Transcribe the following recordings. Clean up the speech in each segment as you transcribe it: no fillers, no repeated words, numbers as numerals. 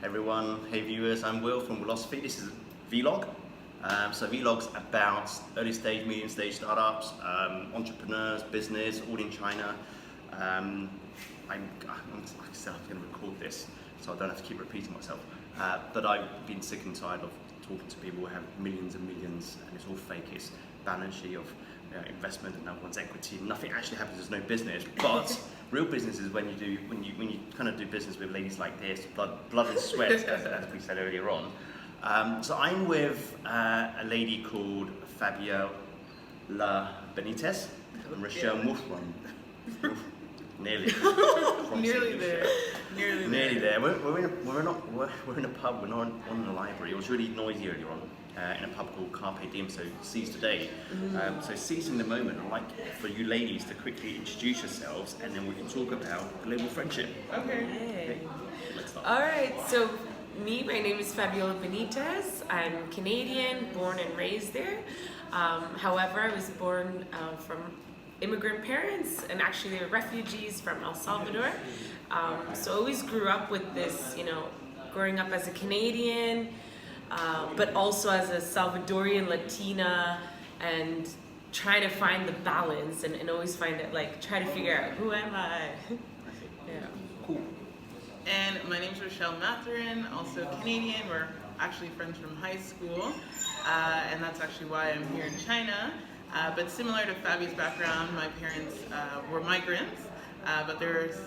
Hey everyone, hey viewers, I'm Will from Wilosophy. This is vLog. So vLog's about early stage, medium stage startups, entrepreneurs, business, all in China. I'm going to record this, so I don't have to keep repeating myself. But I've been sick and tired of talking to people who have millions and millions, and it's all fake. It's balance sheet of investment and no one's equity. Nothing actually happens. There's no business. But real business is when you kind of do business with ladies like this, blood and sweat, as we said earlier on. So I'm with a lady called Fabiola Benetiz and Rochelle Mathurin. Nearly. Nearly there. Nearly there. We're in a pub. We're not in a library. It was really noisy earlier on. In a pub called Carpe Diem, so seize today. So seizing the moment, I'd like for you ladies to quickly introduce yourselves, and then we can talk about global friendship. Okay. Let's start. All right, so my name is Fabiola Benetiz. I'm Canadian, born and raised there. However, I was born from immigrant parents, and actually they were refugees from El Salvador. So I always grew up with this, growing up as a Canadian, but also as a Salvadorian Latina, and trying to find the balance and always find it, try to figure out, who am I? Yeah. Cool. And my name's Rochelle Mathurin, also Canadian. We're actually friends from high school, and that's actually why I'm here in China. But similar to Fabi's background, my parents were migrants, but there's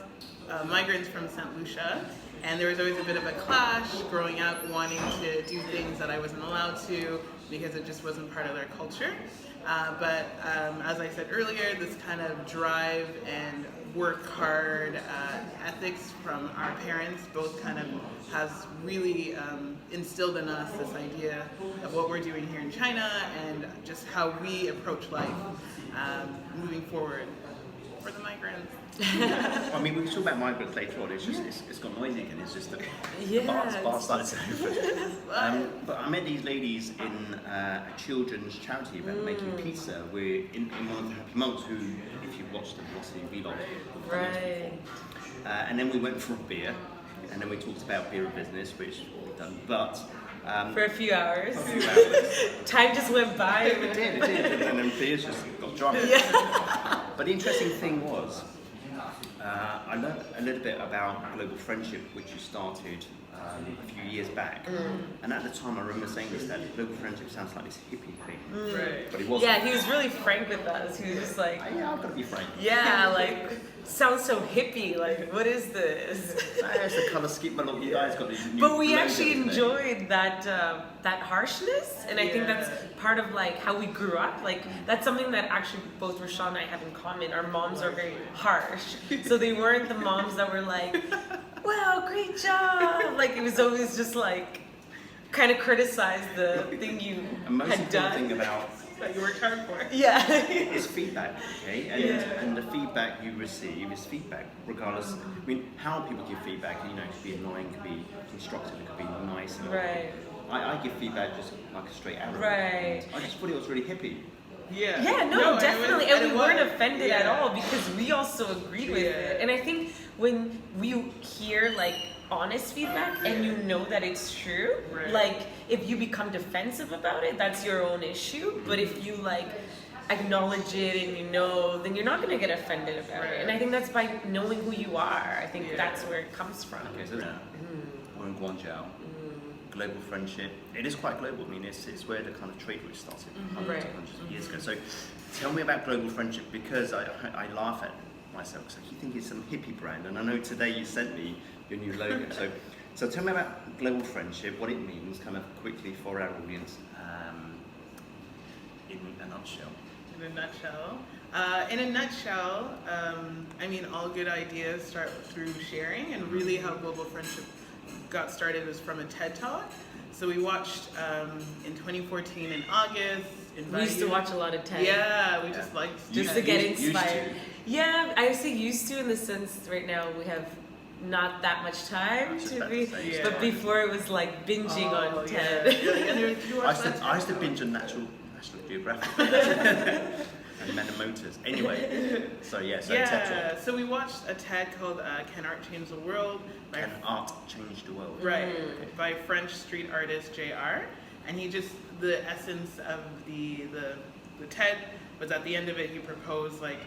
migrants from St. Lucia. And there was always a bit of a clash growing up, wanting to do things that I wasn't allowed to because it just wasn't part of their culture. But as I said earlier, this kind of drive and work hard ethics from our parents both kind of has really instilled in us this idea of what we're doing here in China and just how we approach life moving forward for the migrants. I mean, we can talk about migrants later on. It's just it's got noisy again. It's just the bar started to open. But I met these ladies in a children's charity event making pizza. We're in one of the Happy Monks, who, if you've watched the Wilosophy vlog, Right. And then we went for a beer, and then we talked about beer and business, which we've done. But For a few hours. for a few hours. Time just went by. It did, and then beers just got drunk. Yeah. But the interesting thing was, I learned a little bit about global friendship, which you started a few years back. And at the time, I remember saying this, that global friendship sounds like this hippie thing. Right. But it wasn't. Yeah, he was really frank with us. He was just like, Yeah, I've got to be frank. yeah, sounds so hippie. What is this? It's the colour scheme. Well, look, you guys got these new But we logos, actually isn't it? enjoyed that harshness, and I think that's part of how we grew up. That's something that actually both Rochelle and I have in common. Our moms are very harsh, so they weren't the moms that were like, "Wow, great job!" It was always just kind of criticize the thing you And most had important done. thing about That you worked hard for. Yeah. is feedback, okay? And the feedback you receive is feedback, regardless. I mean, how people give feedback, it could be annoying, it could be constructive, it could be nice. Right. I give feedback just like a straight arrow. Right. I just thought it was really hippie. Yeah. Yeah, no, definitely. And we weren't offended at Yeah. all because we also agreed with it. And I think when we hear honest feedback and you know that it's true, Right. if you become defensive about it, that's your own issue. But if you acknowledge it and then you're not going to get offended about it. And I think that's by knowing who you are. I think that's where it comes from. Okay, so we're in Guangzhou. Global friendship. It is quite global. I mean, it's where the kind of trade route started hundreds of years ago. So tell me about global friendship, because I laugh at myself because you think it's some hippie brand, and I know today you sent me your new logo. So tell me about global friendship, what it means, kind of quickly for our audience, in a nutshell. In a nutshell, I mean, all good ideas start through sharing, and really how global friendship got started was from a TED Talk. So we watched in 2014 in August. We used to watch a lot of TED. Yeah, we just liked Just to get Used to. inspired. Yeah, I say used to in the sense right now we have not that much time Just to about be, to say, but before it was binging on TED. Yeah. And did you watch that? I used to binge on National Geographic. and men and motors. Anyway, so TED Talk. So we watched a TED called "Can Art Change the World?" Can art change the world? Right, by French street artist JR, and the essence of the TED was at the end of it. He proposed like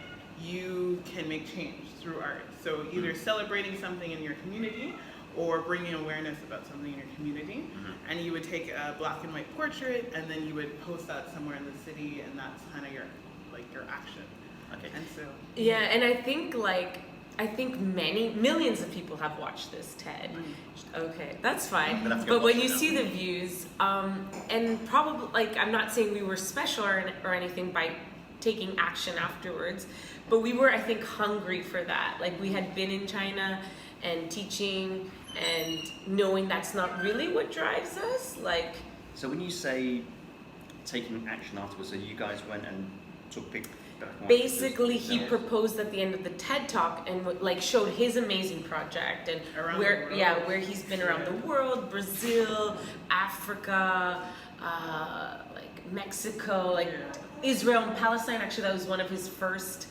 you can make change through art. So either celebrating something in your community or bringing awareness about something in your community. And you would take a black and white portrait and then you would post that somewhere in the city, and that's kind of your action. Okay. And so and I think millions of people have watched this TED. Okay, that's fine. But when you see the views, and probably I'm not saying we were special or anything by taking action afterwards, but we were, I think, hungry for that. Like, we had been in China and teaching and knowing that's not really what drives us. Like, so when you say taking action afterwards, so you guys went and took pictures. Basically, he proposed at the end of the TED Talk and showed his amazing project and where he's been around the world, Brazil, Africa, Mexico, Israel and Palestine. Actually, that was one of his first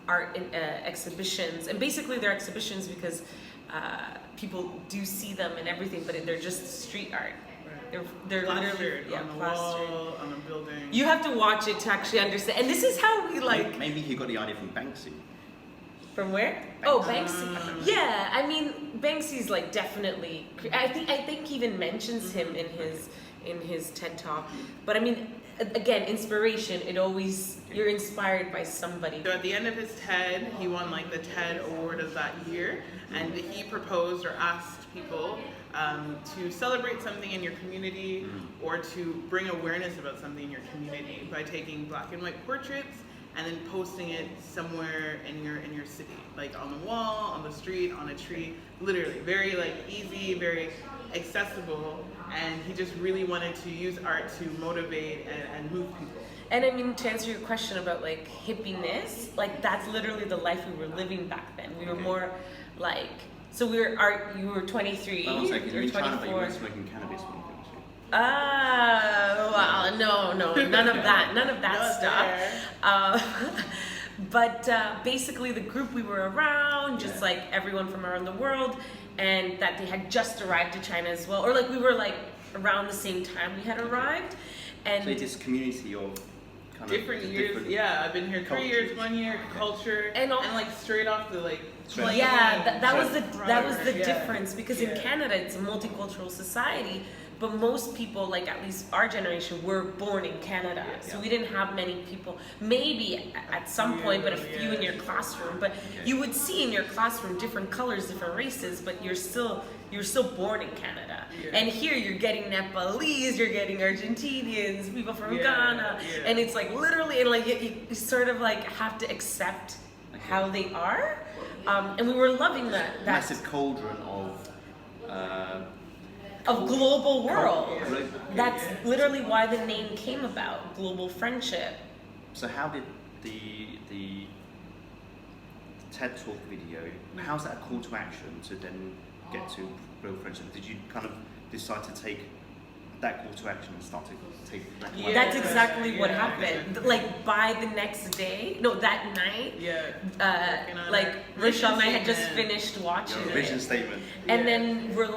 art exhibitions, and basically they're exhibitions because people do see them and everything, but they're just street art. They're literally on the wall, on a building. You have to watch it to actually understand. And this is how we Maybe he got the idea from Banksy. From where? Banksy. Oh, Banksy. Yeah, I mean, Banksy's definitely. I think he even mentions him in his TED Talk. But I mean, again, inspiration. You're inspired by somebody. So at the end of his TED, he won the TED Award of that year, and he proposed or asked people to celebrate something in your community or to bring awareness about something in your community by taking black and white portraits and then posting it somewhere in your city, on the wall, on the street, on a tree, literally very easy, very accessible. And he just really wanted to use art to motivate and move people. And I mean, to answer your question about hippiness, that's literally the life we were living back then. We were more so you were 23. Well, you were 24. China, but you weren't smoking cannabis when you finished. Well, no, none of that stuff. But basically, the group we were around, just everyone from around the world, and that they had just arrived to China as well, or we were around the same time we had arrived, and so this community of kind different of years. I've been here 3 years, 1 year, culture, and straight off the that was the difference, because in Canada it's a multicultural society, but most people, at least our generation, were born in Canada, so we didn't have many people, maybe at some point, but a few in your classroom, but you would see in your classroom different colors, different races, but you're still born in Canada. And here you're getting Nepalese, you're getting Argentinians, people from Ghana, and it's literally, and you sort of have to accept how they are. And we were loving that massive cauldron of global world. That's literally why the name came about, global friendship. So how did the TED Talk video, how's that a call to action to then get to global friendship? Did you kind of decide to take that call to action and start to take black and white? That's exactly what happened. By the next day, that night, Rochelle and I had just finished watching Your vision statement. And then we're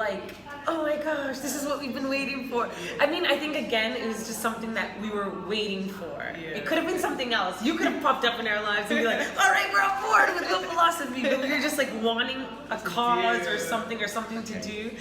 oh my gosh, this is what we've been waiting for. I mean, I think again, it was just something that we were waiting for. It could have been something else. You could have popped up in our lives and be all right, we're on board with Wilosophy, but we were just wanting a cause or something to do.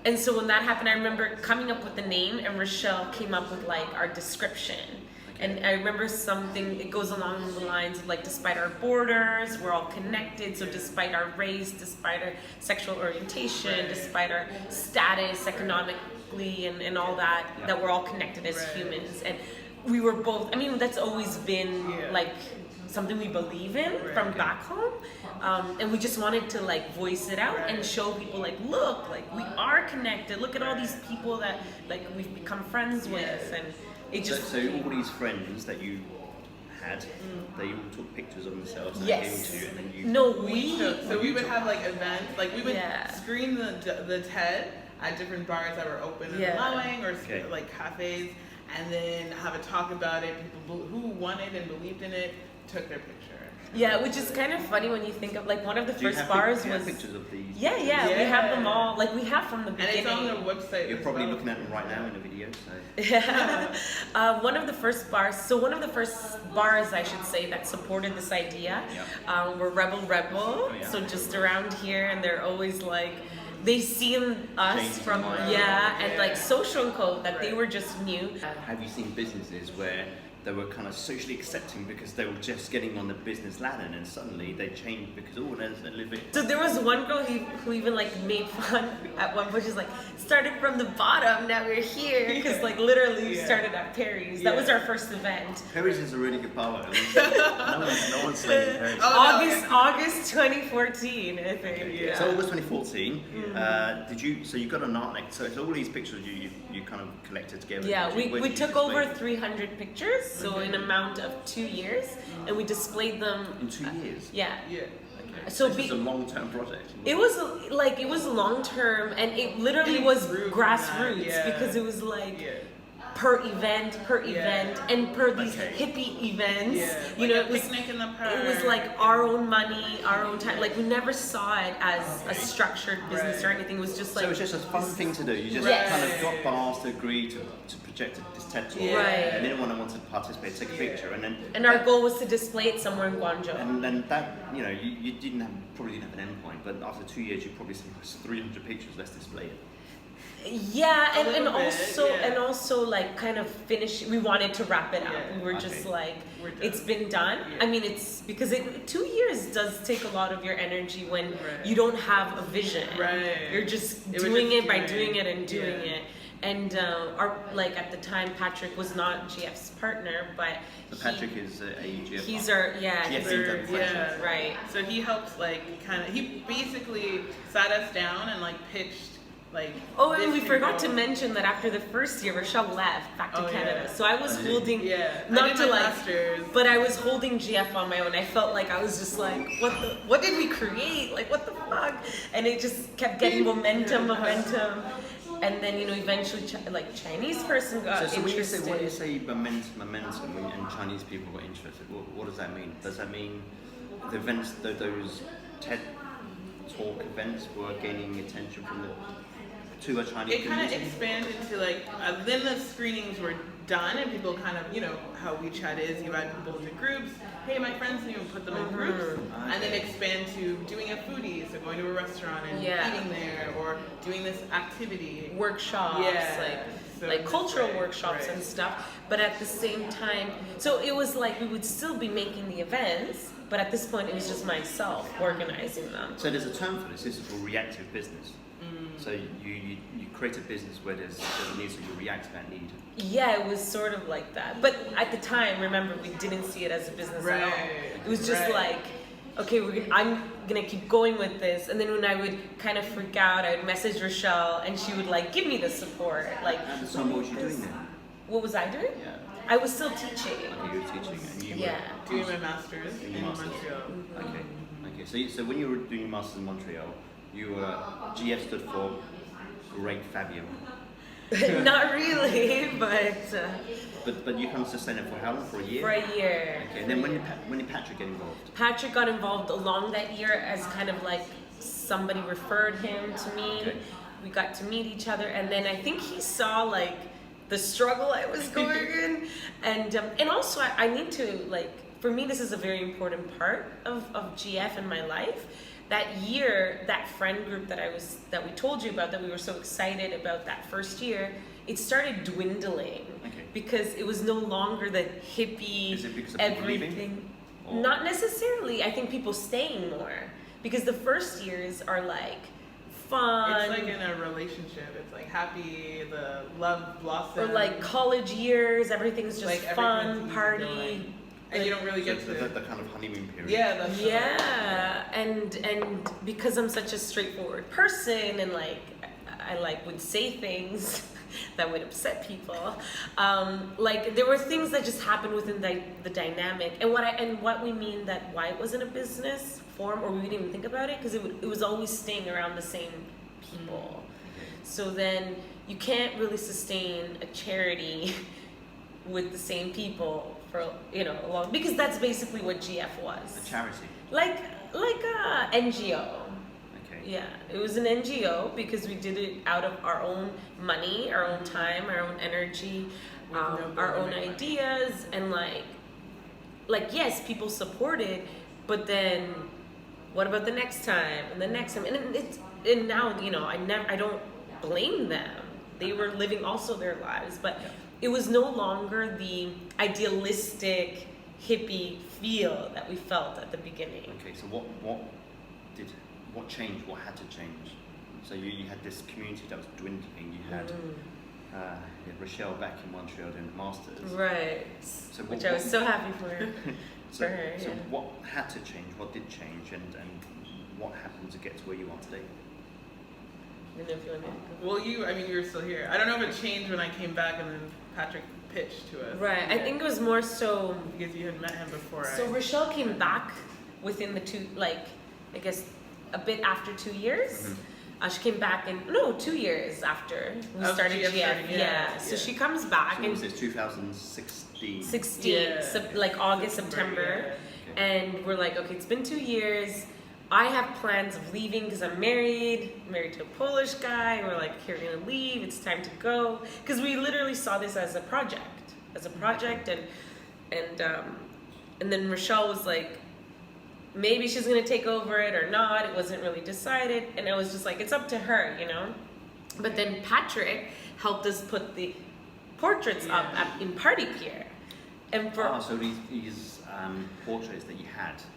And so when that happened, I remember coming up with the name, and Rochelle came up with our description. And I remember something, it goes along the lines of despite our borders, we're all connected. So despite our race, despite our sexual orientation, despite our status economically and all that, that we're all connected as humans. And we were both, I mean, that's always been something we believe in from back home. And we just wanted to voice it out and show people look, we are connected. Look at all these people that we've become friends with, and it just. So all these friends that you had, they all took pictures of themselves and yes. came to you, and then you. No, we. So we would have events, we would screen the TED at different bars that were open and allowing, or cafes. and then have a talk about it. People who wanted and believed in it took their picture. Yeah, which is kind of funny when you think of like one of the first bars do you was. have pictures of these? Yeah, we have them all. Like we have from the beginning. And it's on the website. You're probably looking at them right now in the video. So. Yeah. One of the first bars. So one of the first bars, I should say, that supported this idea were Rebel. Oh, yeah. So just around here, and they're always like. They seen us James from and like Social Code that they were just new. Have you seen businesses where they were kind of socially accepting because they were just getting on the business ladder, and then suddenly they changed because there's a little bit. So there was one girl who even like made fun at one point. She's like, started from the bottom, now we're here, because like literally we started at Perry's. That was our first event. Perry's is a really good bar. no one's saying Perry's. August 2014, I think. Yeah. So August 2014. Did you? So you got an art. Like, so all these pictures you kind of collected together. Yeah, where we did you took display over them? 300 pictures, so in an amount of 2 years, and we displayed them. In 2 years. Yeah. Yeah. Okay. So this is a long-term project. It was long term, and it literally was grew from grassroots that, because it was like per event, and per these hippie events. Yeah. You Like know, a it was picnic in the park. it was like our own money, our own time. Like we never saw it as a structured business or anything. It was just like so it was just a fun thing to do. You just kind of got bars to agree to project this TED talk, and anyone that wanted to participate take a picture, and then. And our goal was to display it somewhere in Guangzhou. And then that, you probably didn't have an endpoint, but after 2 years, you probably said 300 pictures. Let's display it. Yeah, and also like kind of finish. We wanted to wrap it up. We were just like, it's been done. I mean, it's because 2 years does take a lot of your energy when you don't have a vision. Right. You're just doing it by doing it and doing it. And our at the time, Patrick was not GF's partner, but Patrick is a GF. He's our right. So he helped he basically sat us down and pitched. And we forgot to mention that after the first year, Rochelle left back to Canada. So I was holding, but I was holding GF on my own. I felt like I was just like, what did we create? Like, what the fuck? And it just kept getting momentum. And then, eventually, Chinese person got interested. So when you say momentum and Chinese people got interested, what does that mean? Does that mean the events, those TED Talk events were gaining attention from to a Chinese community? It kind of expanded to then the screenings were done and people kind of, how WeChat is, you add people into groups. Hey, my friends, and you put them in groups, and then expand to doing a foodie, so going to a restaurant and eating there, or doing this activity. Workshops, cultural workshops and stuff. But at the same time, so it was like we would still be making the events, but at this point it was just myself organizing them. So there's a term for this. This is called reactive business. So you create a business where there's a need, so you react to that need. Yeah, it was sort of like that. But at the time, remember, we didn't see it as a business at all. It was just like, okay, I'm gonna keep going with this. And then when I would kind of freak out, I would message Rochelle, and she would give me the support. At the time, what was you doing then? What was I doing? Yeah. I was still teaching. Okay, you were teaching, and you were doing my master's in Montreal. Okay. So when you were doing your master's in Montreal, you were GF stood for Great Fabiola. Not really, but you kind of sustained it for how long? For a year? For a year. Okay, and then when did Patrick get involved? Patrick got involved along that year as kind of somebody referred him to me. Okay. We got to meet each other, and then I think he saw the struggle I was going in, and also I need to for me this is a very important part of GF in my life. That year, that friend group that we told you about, that we were so excited about that first year, it started dwindling because it was no longer the hippie Is it because of everything. Not necessarily. I think people staying more because the first years are fun. It's in a relationship. It's happy, the love blossom. Or college years, everything's just fun, party. And you don't really get to the kind of honeymoon period. Yeah, and because I'm such a straightforward person and I would say things that would upset people. There were things that just happened within the dynamic, and what we mean that why it wasn't a business form or we didn't even think about it because it was always staying around the same people. So then you can't really sustain a charity with the same people for a long, because that's basically what GF was. A charity. Like a NGO. Okay. Yeah, it was an NGO because we did it out of our own money, our own time, our own energy, our own ideas, and like yes, people supported, but then what about the next time and the next time? And now I don't blame them. They were living also their lives, but it was no longer the idealistic hippie feel that we felt at the beginning. Okay, so what changed? What had to change? So you had this community that was dwindling. You had Rochelle back in Montreal doing the masters. Right. So which I was so happy for her. So Yeah. what had to change? What did change? And what happened to get to where you are today? I don't know if you want to. Well, you were still here. I don't know if it changed when I came back and then Patrick pitched to us. Right. I think it was more so because you had met him before. So Rochelle came back within the I guess a bit after 2 years. Mm-hmm. She came back 2 years after we started GF. Yeah. So she comes back So in was this 2016? 16, like August, September, and we're like, okay, it's been 2 years. I have plans of leaving because I'm married to a Polish guy. And we're like, here, we're gonna leave. It's time to go, because we literally saw this as a project, and then Rochelle was like, maybe she's gonna take over it or not. It wasn't really decided, and it was just like, it's up to her, But then Patrick helped us put the portraits up in Party Pier, and so these portraits that you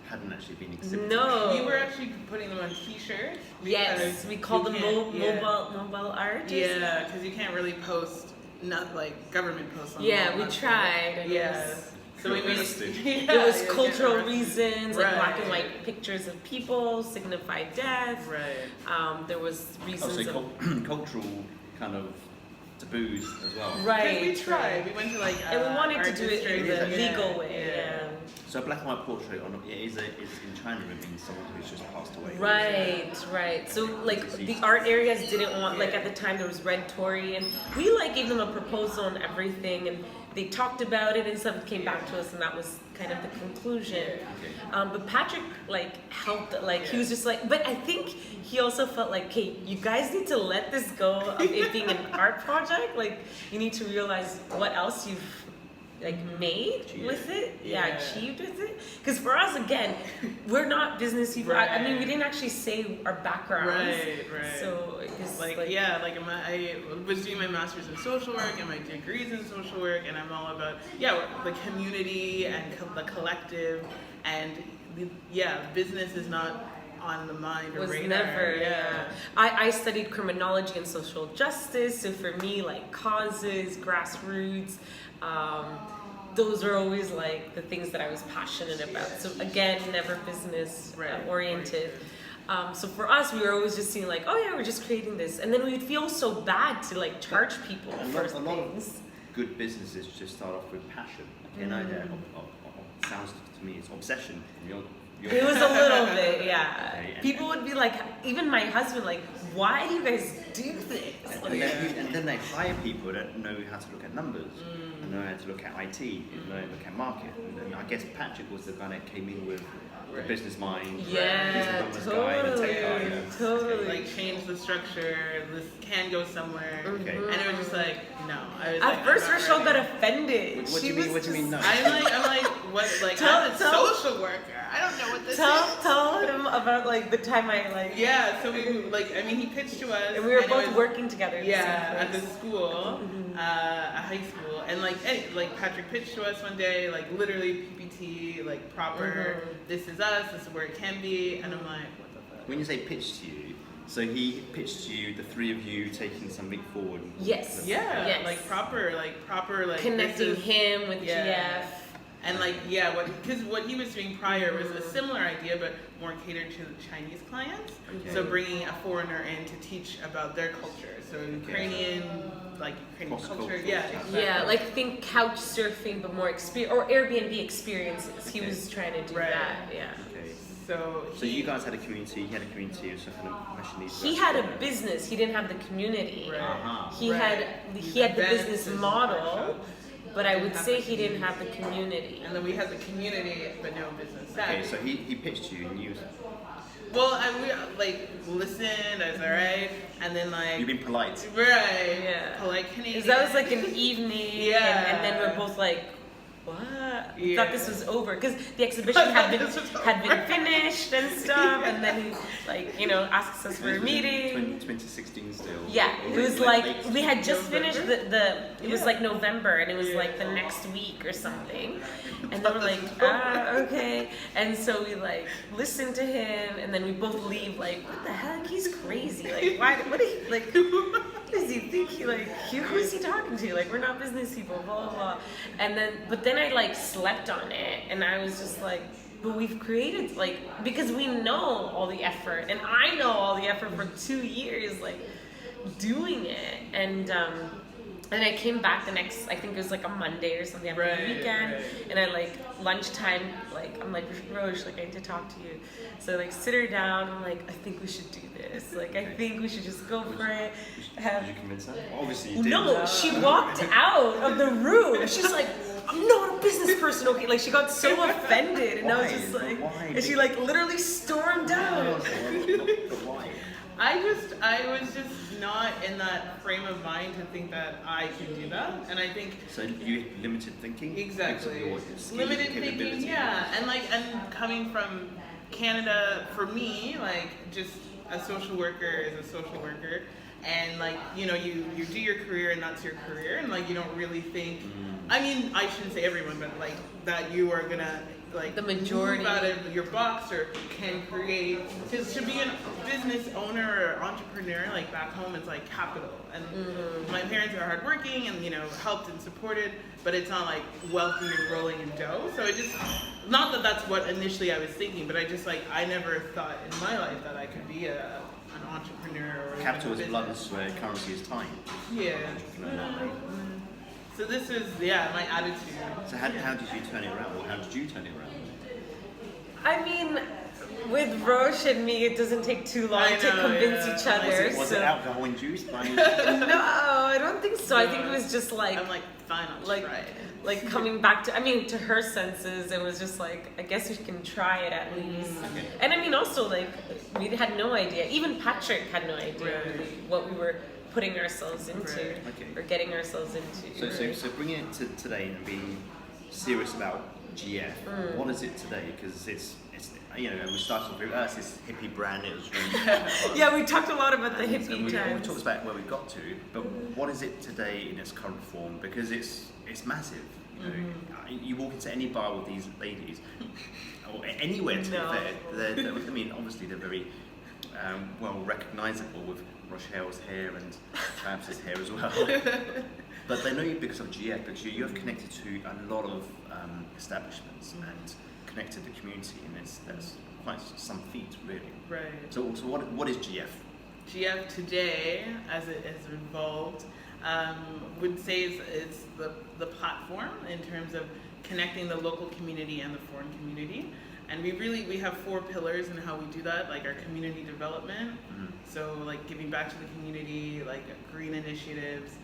hadn't actually been exhibited. No, we were actually putting them on T-shirts. Yes, we call them mobile art. Yeah, because you can't really post not like government posts. On we tried. So we made it was cultural reasons, like black and white pictures of people signify death. Right. There was reasons cultural kind of taboos as well. Right. We tried. We went to and we wanted to do it in the legal way. Yeah. So a black and white portrait is in China, it means someone who's just passed away. Right. So the art areas didn't want, at the time there was Red Tory, and we gave them a proposal and everything, and they talked about it and stuff, came back to us, and that was kind of the conclusion. But Patrick helped, he was just but I think he also felt hey, you guys need to let this go of it being an art project. You need to realize what else you've made with it, achieved with it. Because for us, again, we're not business people. I mean, we didn't actually say our backgrounds. Right. So it's I was doing my master's in social work and my degrees in social work, and I'm all about the community and the collective, and business is not on the mind or radar. Never. I studied criminology and social justice, so for me, causes, grassroots, those are always the things that I was passionate about. So again, never business oriented. So for us, we were always just seeing we're just creating this, and then we'd feel so bad to charge people for a lot of good businesses just start off with passion. Sounds to me it's obsession. It was a little bit, Okay, people would be even my husband, why do you guys do this? And then they hire people that know how to look at numbers, and know how to look at IT, and know how to look at market. And I guess Patrick was the guy that came in with the business mind, he's the numbers guy, the tech guy. Totally. Change the structure, this can go somewhere. Okay. And it was just no. I was At first, Rochelle got offended. What do you mean no? I'm what? I'm a social worker. I don't know what this is. Tell him about the time I Yeah, so we he pitched to us, and we were both working together. At the school, a high school, and Patrick pitched to us one day, literally PPT, proper. This is us. This is where it can be, and I'm what the fuck? When you say pitched to you, so he pitched to you, the three of you taking something forward. Yes. Yes. Proper, connecting him with GF. And because what he was doing prior was a similar idea, but more catered to Chinese clients. Okay. So bringing a foreigner in to teach about their culture. So Ukrainian culture. Exactly. Think couch surfing, but more or Airbnb experiences. He was trying to do that. Yeah. Okay. So you guys had a community. He had a community of some kind of question. He had a business. He didn't have the community. Right. He had the business model. but I would say he didn't have the community. And then we had the community, but no business savvy. Okay, so he pitched you and you... Well, we like listened, I was alright, and then like... You've been polite. Right. Yeah. Polite Canadian. Because that was like an evening, Yeah. and then we're both like, what? We Yeah. thought this was over because the exhibition had been finished and stuff, and then he like, you know, asks us for a meeting. 2016 still. Yeah, it was like we had just finished November? it was like November, and it was like the next week or something, and then we're like, okay, and so we like listen to him, and then we both leave like, what the heck, he's crazy, like why, what did he, like, what does he think, he like, who is he talking to, like we're not business people, blah blah blah, and then but then I like slept on it, and I was just like, but we've created, like, because we know all the effort, and I know all the effort for 2 years, like, doing it, and I came back the next, I think it was like a Monday or something after the weekend, and I like, lunchtime, like, I'm like, Roche, like, I need to talk to you, so I like, sit her down, I'm like, I think we should do this, like, I think we should just go for it. Did you convince her? Obviously you did. No, she walked out of the room, she's like, I'm not a business person, okay? Like, she got so offended, and I was just like, and she like literally stormed out. But why? I was just not in that frame of mind to think that I can do that, and I think So you limited thinking? exactly Because of your skill, limited capability. thinking, yeah, and coming from Canada, for me, like just a social worker is a social worker, and like you know you do your career and that's your career, and like you don't really think. I mean, I shouldn't say everyone, but like that you are gonna like The majority. move out of your box or can create. Because to be a business owner or entrepreneur, like back home, it's like capital. And my parents are hardworking and you know helped and supported, but it's not like wealthy and rolling in dough. So it just not that that's what initially I was thinking, but I just like I never thought in my life that I could be an entrepreneur or Capital is even a blood, business. where currency is time. Yeah. You know that, right? So this is my attitude. So how did you turn it around, or how did you turn it around? I mean, with Roche and me, it doesn't take too long to convince each other. Was it alcohol induced? No, I don't think so. I think it was just like, I'm like, fine, I'll like, try it. like coming back to, I mean, to her senses, it was just like, I guess we can try it at least. Okay. And I mean, also like, we had no idea. Even Patrick had no idea really what we were putting ourselves into or getting ourselves into. So bringing it to today and being serious about GF. What is it today? Because it's you know, we started with us, this hippie brand. It was really Yeah, we talked a lot about the hippie we times. talked about where we got to, but what is it today in its current form? Because it's massive. You know, you walk into any bar with these ladies, or anywhere to be fair. They're, I mean, obviously they're very well recognisable with Rochelle's hair and Babs' hair as well. But they know you because of GF, because you have connected to a lot of establishments and connected the community, and that's quite some feat, really. Right. So what is GF? GF today, as it has evolved, would say it's the platform in terms of connecting the local community and the foreign community. And we have 4 pillars in how we do that, like our community development, so like giving back to the community, like green initiatives,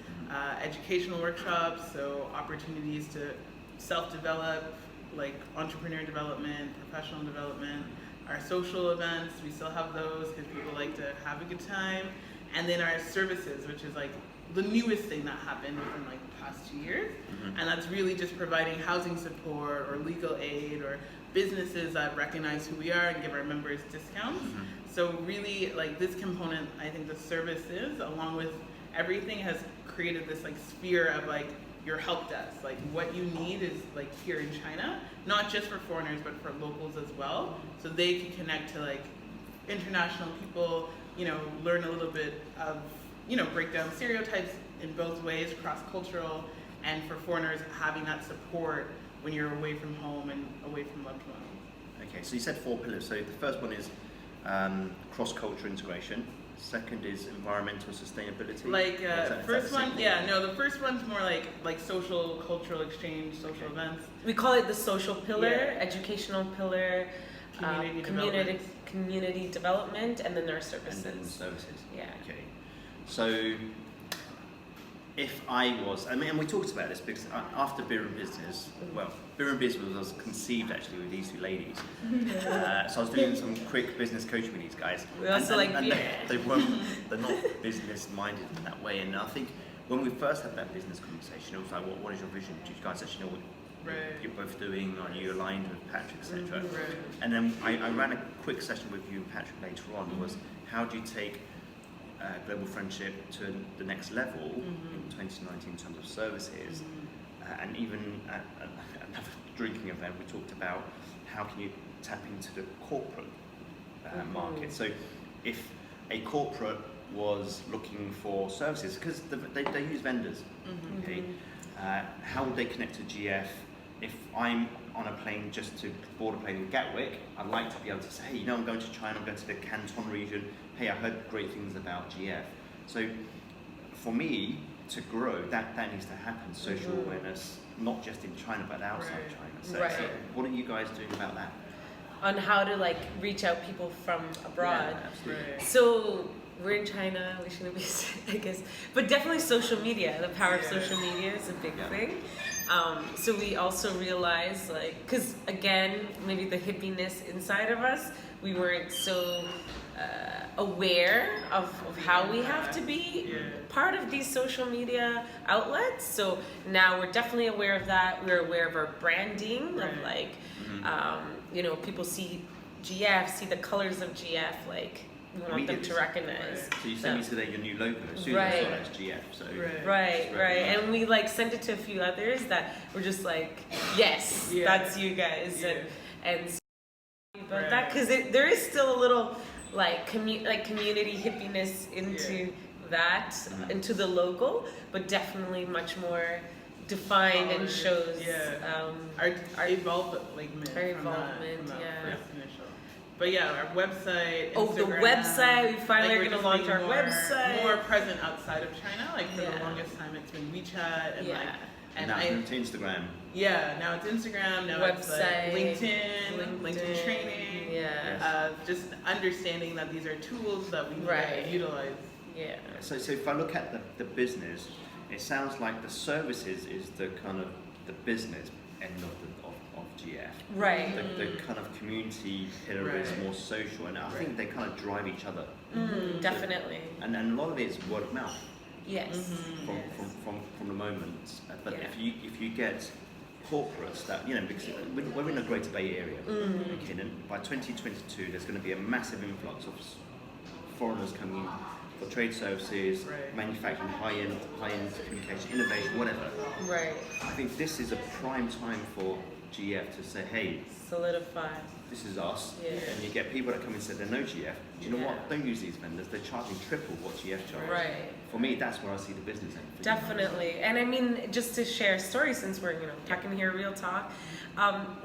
educational workshops, so opportunities to self-develop, like entrepreneur development, professional development, our social events, we still have those because people like to have a good time, and then our services, which is like the newest thing that happened within like the past 2 years, and that's really just providing housing support or legal aid or businesses that recognize who we are and give our members discounts. So really like this component, I think the services along with everything has created this like sphere of like your help desk, like what you need is like here in China, not just for foreigners but for locals as well, so they can connect to like international people, you know, learn a little bit of, you know, break down stereotypes in both ways, cross-cultural, and for foreigners having that support when you're away from home and away from loved ones. Okay, so you said 4 pillars. So the first one is cross-cultural integration. Second is environmental sustainability. Like first one, the the first one's more like social, cultural exchange, social events. We call it the social pillar, educational pillar, community development, and then our services. And then services. Yeah. Okay. So if I was, I mean, and we talked about this because after Beer and Business, well, Beer and Business was conceived actually with these two ladies. So I was doing some quick business coaching with these guys. We also like beer. They're not business minded in that way. And I think when we first had that business conversation, it was like, what is your vision? Do you guys actually know what you're both doing? Are you aligned with Patrick, etc.? And then I ran a quick session with you and Patrick later on. Was how do you take global friendship to the next level in 2019 in terms of services, and even at another drinking event we talked about how can you tap into the corporate market. So if a corporate was looking for services, because they use vendors, okay, how would they connect to GF? If I'm on a plane just to board a plane in Gatwick, I'd like to be able to say, hey, I'm going to China, I'm going to the Canton region, hey, I heard great things about GF. So for me to grow, that needs to happen, social awareness, not just in China, but outside China. So what are you guys doing about that? On how to like reach out people from abroad. Yeah, absolutely. So we're in China, we shouldn't be, I guess, but definitely social media, the power of social media is a big thing. So we also realized, like, because again, maybe the hippiness inside of us, we weren't so aware of how we have to be part of these social media outlets. So now we're definitely aware of that. We're aware of our branding, of like, people see GF, see the colors of GF, like, we want them to recognize. So you sent me today your new logo, as soon as I saw that's GF. So Right. And we like sent it to a few others that were just like, yes, that's you guys, and so about that, because there is still a little like community hippiness into that, into the logo, but definitely much more defined and shows our involvement from that first initial. But our website, Instagram, the website, we finally are going to launch our website. More present outside of China, like for the longest time it's been WeChat and now it's Instagram. Yeah, now it's Instagram, now website, it's like LinkedIn training. Just understanding that these are tools that we need to utilize. Yeah. So if I look at the business, it sounds like the services is the kind of the business end of GF. Right. The kind of community pillar is more social, and I think they kind of drive each other. Definitely. And a lot of it is word of mouth. Yes. From the moment. But if you get corporates that, because we're in the Greater Bay Area, okay, and by 2022 there's going to be a massive influx of foreigners coming in for trade services, manufacturing, high-end communication, innovation, whatever. Right. I think this is a prime time for GF to say, hey, solidify. This is us. And you get people that come and say they know GF. Do you know what? Don't use these vendors. They're charging triple what GF charges. Right. For me, that's where I see the business end. Definitely. And I mean, just to share a story, since we're talking here real talk,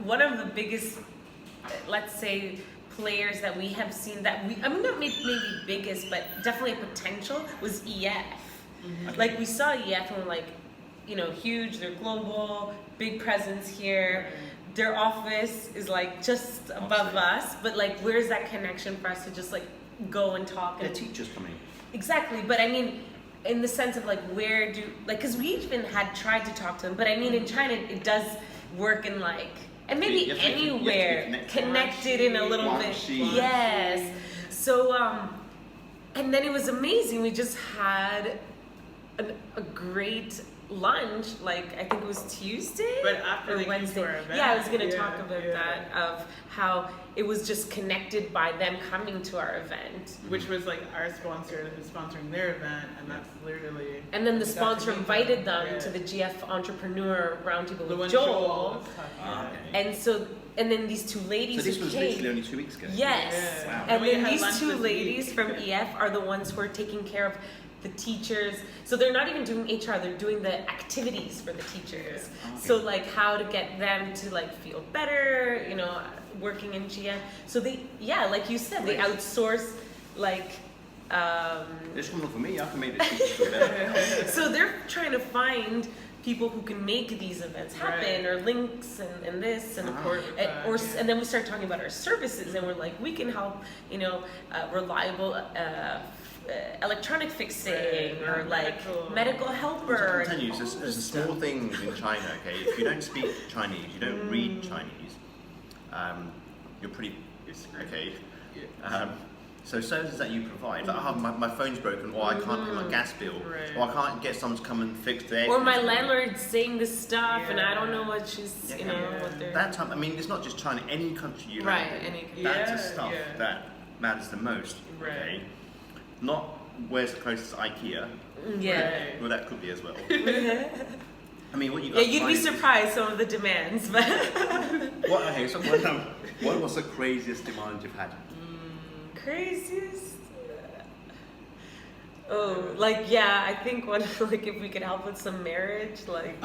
one of the biggest, let's say, players that we have seen not maybe biggest, but definitely a potential was EF. Like we saw EF and we're like, huge, they're global, big presence here. Their office is like just above us, but like where's that connection for us to just like go and talk? They're teachers coming. Exactly, but I mean, in the sense of like where do, like, because we even had tried to talk to them, but I mean in China it does work in like, and maybe anywhere connected in a little bit. Yes. So and then it was amazing. We just had a great lunch, like I think it was Tuesday or Wednesday. I was going to talk about that, of how it was just connected by them coming to our event, which was like our sponsor who's sponsoring their event, and that's literally. And then the sponsor invited them to the GF Entrepreneur Roundtable with Joel. And then these two ladies. So this was literally only 2 weeks ago. Yes. Wow. And then these two ladies from EF are the ones who are taking care of the teachers. So they're not even doing HR, they're doing the activities for the teachers. So like how to get them to like feel better, working in GF. So they, like you said, they outsource like this one for me, I can make the teachers feel better. So they're trying to find people who can make these events happen, or links and this and and then we start talking about our services, and we're like, we can help, reliable electronic fixing, or like medical helper. I'm telling you, there's small things in China. Okay, if you don't speak Chinese, you don't read Chinese, you're pretty okay. So services that you provide, like, my phone's broken, or I can't pay my gas bill, or I can't get someone to come and fix the air. Or my landlord's saying this stuff, and I don't know what she's, what they're. That time, I mean, it's not just China. Any country you live in, that's the stuff that matters the most. Okay, not where's the closest IKEA. Well, that could be as well. I mean, what you guys you'd be surprised some of the demands, but. So what was the craziest demand you've had? Craziest? I think one, like, if we could help with some marriage, like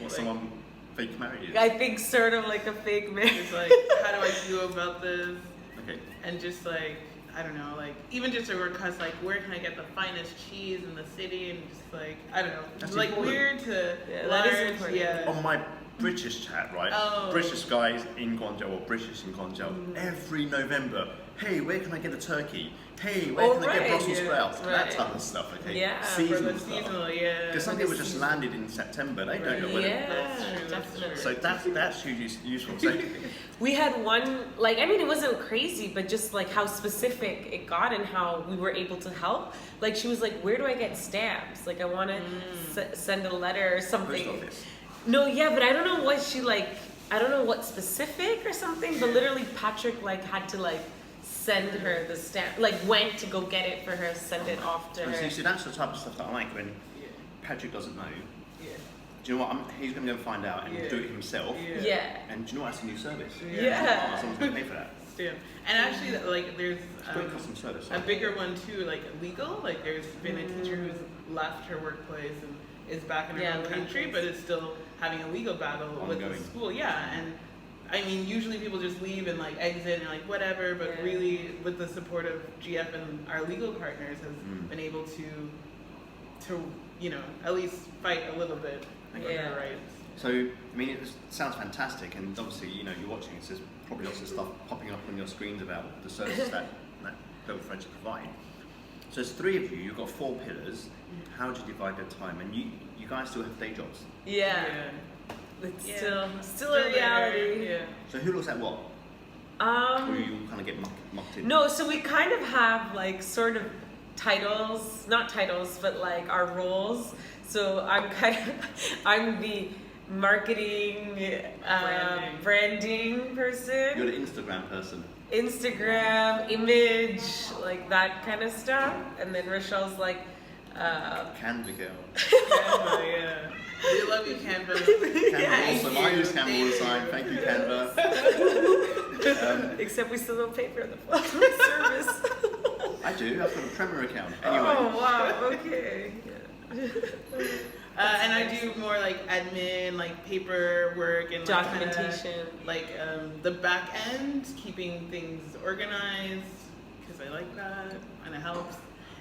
Someone fake marriage? I think sort of like a fake marriage. It's like, how do I feel about this? Okay. And just like, I don't know, like, even just a request, like, where can I get the finest cheese in the city? And just like, I don't know, that's like important. Weird to that is important. On my British chat, right? British guys in Guangzhou, or British in Guangzhou, every November, hey, where can I get a turkey? Hey, where can I get Brussels sprouts? That type of stuff, okay? Yeah, seasonal, because some people just landed in September, they don't know whether. That's true. So that's hugely useful. So we had one, like, I mean, it wasn't crazy, but just like how specific it got and how we were able to help. Like, she was like, where do I get stamps? Like, I want to send a letter or something. Post office. No, but I don't know what she, like, I don't know what specific or something, but literally Patrick, like, had to, like, send her the stamp, like, went to go get it for her, send it off to her. See, that's the type of stuff that I like when Patrick doesn't know. Do you know what? He's going to go find out and do it himself. And do you know what? That's a new service. Someone's going to pay for that. And actually, like, there's customer service, a bigger one too, like legal. Like, there's been a teacher who's left her workplace and is back in her own country, but is still having a legal battle with the school. And I mean, usually people just leave and like exit and like whatever, but really with the support of GF and our legal partners has been able to at least fight a little bit for her rights. So, I mean, it sounds fantastic, and obviously, you're watching, so there's probably lots of stuff popping up on your screens about the services that Global Friendship provide. So there's 3 of you, you've got 4 pillars. How do you divide your time? And you guys still have day jobs? It's still a reality. So who looks at what? Or you kind of get mucked in? No, so we kind of have like sort of titles, not titles, but like our roles. So I'm the marketing, branding person. You're the Instagram person. Instagram, image, like that kind of stuff. And then Rochelle's like Canva girl. Canva, we love you, Canva. Canva awesome. I use Canva all the time. Thank you, Canva. Except we still don't pay for the service. I do. I've got a Premier account. Anyway. Oh wow. Okay. And I do more like admin, like paperwork and documentation, like the back end, keeping things organized, because I like that and it helps.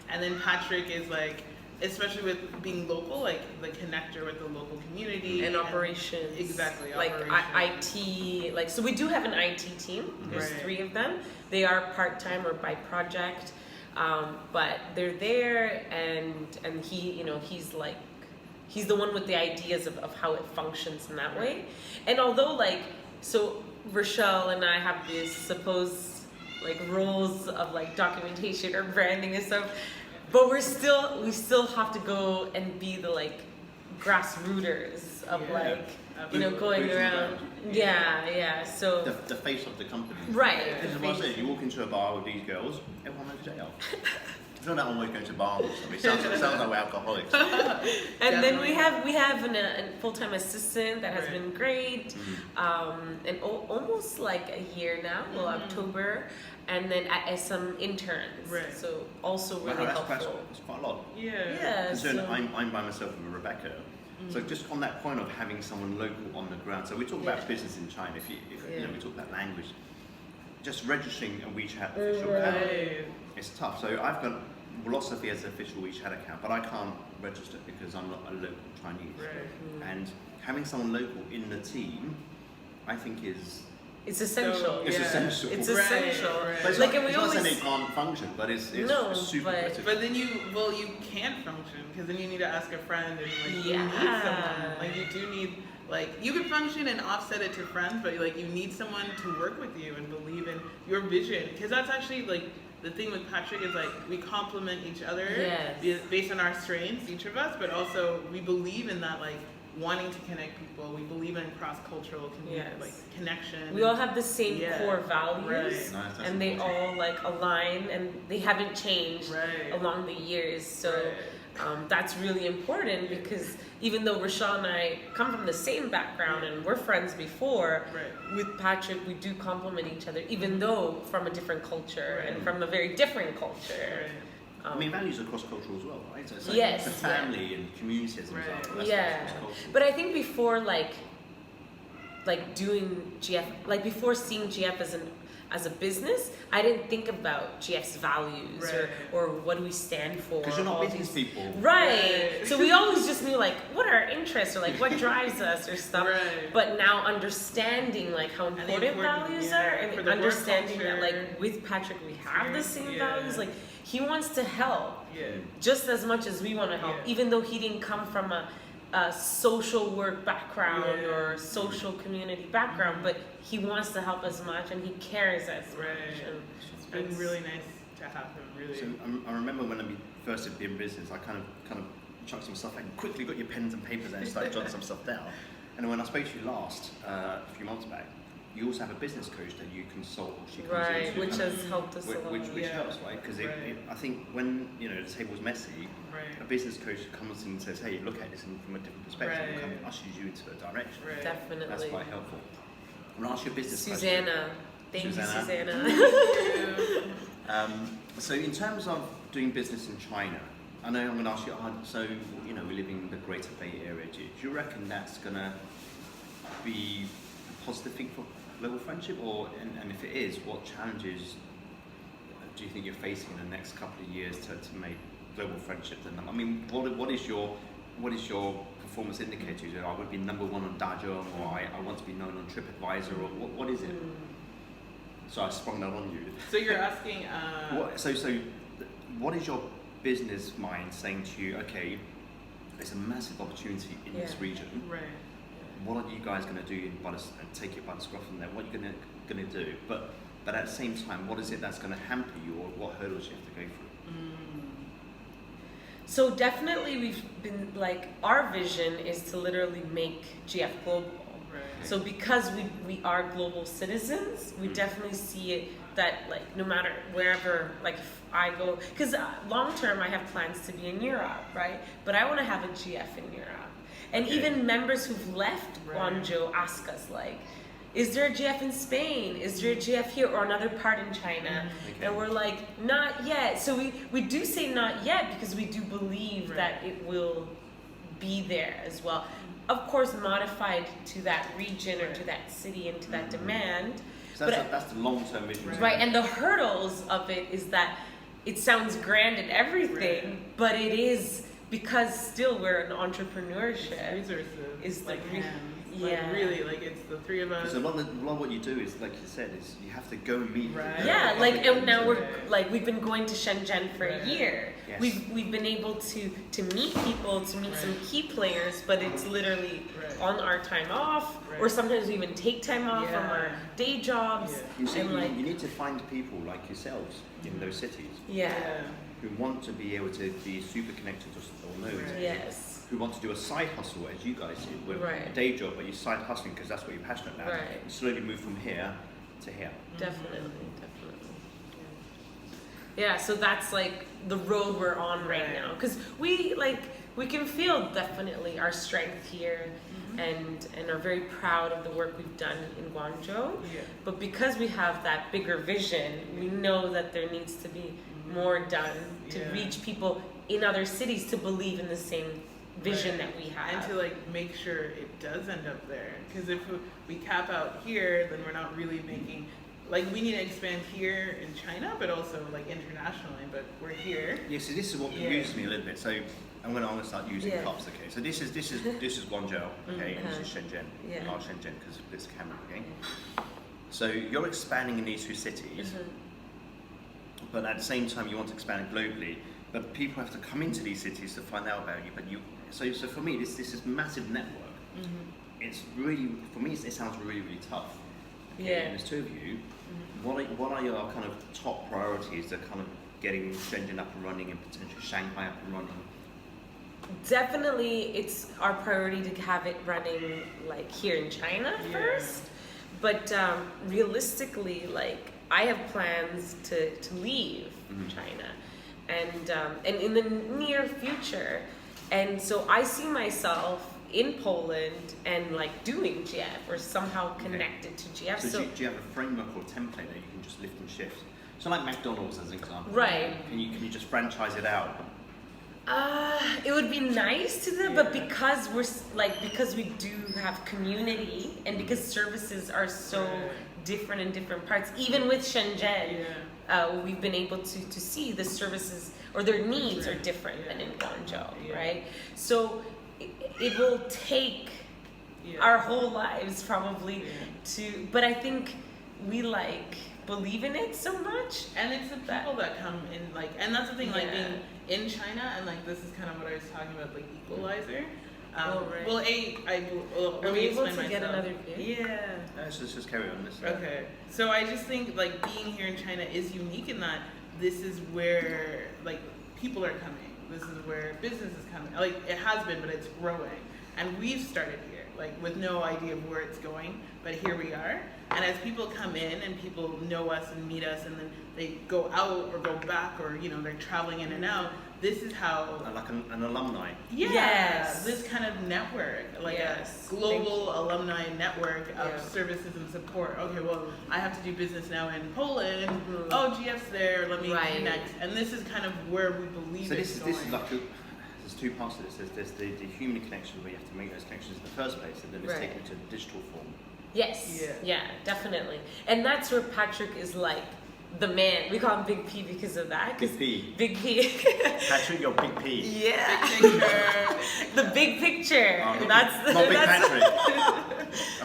And then Patrick is like, especially with being local, like the connector with the local community and operations. Exactly, like IT. Like, so we do have an IT team. There's 3 of them. They are part-time or by project, but they're there, and he, he's the one with the ideas of how it functions in that way. And although, like, so Rochelle and I have these supposed like roles of like documentation or branding and stuff, but we still have to go and be the like grassrooters of going around. So the face of the company. Right. This is what I said. You walk into a bar with these girls, everyone knows jail. It's not that I'm always going to bars or something. It sounds like we're alcoholics. And then we have a full-time assistant that has been great, and almost like a year now. Well, October, and then as some interns. Right. So also really helpful. It's quite a lot. Yeah. So I'm by myself with Rebecca. So just on that point of having someone local on the ground. So we talk about business in China. If we talk about language, just registering a WeChat official account, it's tough. So I've got Wilosophy as an official WeChat account, but I can't register because I'm not a local Chinese. Right. And having someone local in the team, I think is It's essential. it's essential. It's Right, essential. right. But it's Like, not, and we it's not always saying they can't function, but it's No, super but- critical. But then you can't function because then you need to ask a friend and like you Yeah. need someone. Like you do need like you can function and offset it to friends, but like you need someone to work with you and believe in your vision because that's actually like the thing with Patrick is like we complement each other Yes. based on our strengths, each of us, but also we believe in that like wanting to connect people. We believe in cross-cultural community, Yes. like connection. we all have the same Yeah. core values, Right. Nice, that's and they important. all like align, and they haven't changed Right. along the years. So Right. that's really important because even though Rochelle and I come from the same background and we're friends before, Right. with Patrick we do complement each other, even though from a different culture Right. and from a very different culture. Right. I mean, values are cross-cultural as well, right? So it's like Yes, the family and community as a Right. result. That's Yeah, cross-cultural. but I think before like doing GF, like before seeing GF as a business, I didn't think about GF's values Right. or what do we stand for. Because you're not all business these- people. Right. Right. So we always just knew like what are our interests or like what drives us or stuff. Right. But now understanding like how the important important- values yeah, are for and the work understanding that culture. like with Patrick we have the same Yeah. values. Like he wants to help Yeah. just as much as we want to help, Yeah. even though he didn't come from a social work background Yeah. or social community background, but he wants to help as much and he cares as much. Right. And It's been really nice to have him. Really. So I remember when I first did in business, I kind of chucked some stuff out and quickly got your pens and papers out and started jotting some stuff down. And then when I spoke to you last, a few months back, you also have a business coach that you consult or she comes right, into. which and- has helped us a lot. which Yeah. helps, right? Because Right. I think when the table's messy, Right. a business coach comes in and says, "Hey, look at this from a different perspective," and Right. kind of ushers you into a direction. Right. Definitely. That's quite helpful. I'm gonna ask you a business question. Susanna. Thank Susanna. you, Susanna. So in terms of doing business in China, I know I'm going to ask you, so we live in the Greater Bay Area. Do you reckon that's going to be a positive thing for global friendship, and if it is, what challenges do you think you're facing in the next couple of years to make global friendship? I mean, what is your performance indicator? I would be number one on Dajong, or I want to be known on TripAdvisor, or what is it? So I sprung that on you. So you're asking. What is your business mind saying to you? Okay, there's a massive opportunity in this Yeah. region. Right. What are you guys going to do and take it by the scruff from there? What are you going to do? But at the same time, what is it that's going to hamper you, or what hurdles you have to go through? So definitely we've been like, our vision is to literally make GF global. Right. So because we are global citizens, we definitely see it that like no matter wherever, like if I go, because long term I have plans to be in Europe, right? But I want to have a GF in Europe. And Okay. even members who've left Right. Guangzhou ask us like, is there a GF in Spain? Is there a GF here or another part in China? Okay. And we're like, not yet. So we do say not yet because we do believe Right. that it will be there as well. Of course, modified to that region or to that city and to that demand. So that's the long-term vision. Right. Right, and the hurdles of it is that it sounds grand and everything, Right. but it is because still we're an entrepreneurship. Resources. Is the like re- hands. yeah. Like really, like it's the three of us. Because a lot of what you do is, like you said, is you have to go and meet. Right. Yeah, other like and now people. we're like we've been going to Shenzhen for Right. a year. Yes. We've been able to meet people, to meet some Right. key players, but it's literally Right. on our time off, or Right. sometimes we even take time off from Yeah. our day jobs, Yeah. You see, and like you need to find people like yourselves in those cities yeah. who want to be able to be super connected to or know Right. Yes. who want to do a side hustle as you guys did with Right. a day job, but you're side hustling because that's what you're passionate about. Right. You slowly move from here to here. Definitely. Yeah, so that's like the road we're on right Right. now, because we can feel definitely our strength here, and are very proud of the work we've done in Guangzhou. Yeah. But because we have that bigger vision, we know that there needs to be more done to Yeah. reach people in other cities to believe in the same vision Right. that we have. And to like make sure it does end up there. Because if we cap out here, then we're not really making like we need to expand here in China, but also like internationally. But we're here. Yeah, so this is what confuses me a little bit. So I'm gonna start using Yeah. cups. Okay, so this is Guangzhou. Okay, and this is Shenzhen. Yeah. Large Shenzhen because of this camera. Okay. So you're expanding in these two cities, but at the same time you want to expand globally. But people have to come into these cities to find out about you. But so for me, this is massive network. It's really, for me, it sounds really tough. Okay? Yeah. And there's two of you. What are your kind of top priorities to kind of getting Shenzhen up and running and potentially Shanghai up and running? Definitely, it's our priority to have it running like here in China first. But realistically, like I have plans to leave China, and in the near future, and so I see myself in Poland and like doing GF or somehow connected to GF. So do you have a framework or template that you can just lift and shift? So like McDonald's as an example. Right. Can you just franchise it out? It would be nice to them, but because because we do have community and because services are so different in different parts, even with Shenzhen, we've been able to see the services or their needs are different than in Guangzhou, right? So it will take our whole lives probably but I think we believe in it so much. And it's the people that come in, like, and that's the thing, like being in China, and like this is kind of what I was talking about, like equalizer. Right. Well, Are we able to get another video? Yeah. Let's just carry on this. Okay. So I just think like being here in China is unique in that this is where like people are coming. This is where business is coming. Like it has been, but it's growing. And we've started here, like with no idea of where it's going, but here we are. And as people come in and people know us and meet us, and then they go out or go back, or they're traveling in and out. This is how like an alumni. Yeah, Yes. this kind of network, like a global alumni network of services and support. Okay, well, I have to do business now in Poland. Oh, GF's there. Let me connect. And this is kind of where we believe it's going. This is like there's two parts to this. There's the human connection where you have to make those connections in the first place, and then it's taken to digital form. Yes. Yeah, definitely. And that's where Patrick is like the man. We call him Big P because of that. Big P. Big P. Patrick, you're Big P. Yeah. Big picture. The big picture. Oh, That's not Big Patrick.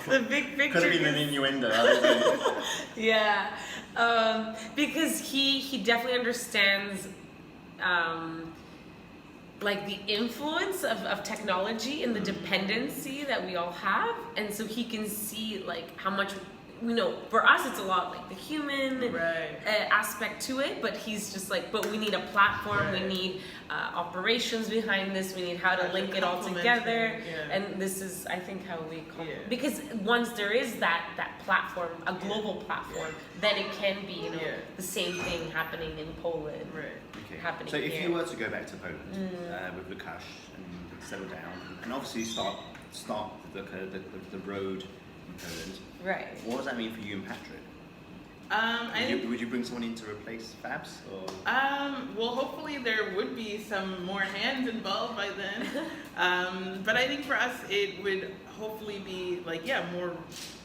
the big picture. Could have been an innuendo. I don't know. Yeah. Because he definitely understands like the influence of technology and the dependency that we all have, and so he can see like how much for us it's a lot like the human aspect to it, but he's just like, but we need a platform, we need operations behind this, we need how to link it all together, and this is I think how we because once there is that platform, a global platform, then it can be the same thing happening in Poland. Happening so if here. you were to go back to Poland with Lukasz and settle down and obviously start the road in Poland, what does that mean for you and Patrick? Would you bring someone in to replace Fabs? Or? Well, hopefully there would be some more hands involved by then. But I think for us it would hopefully be like more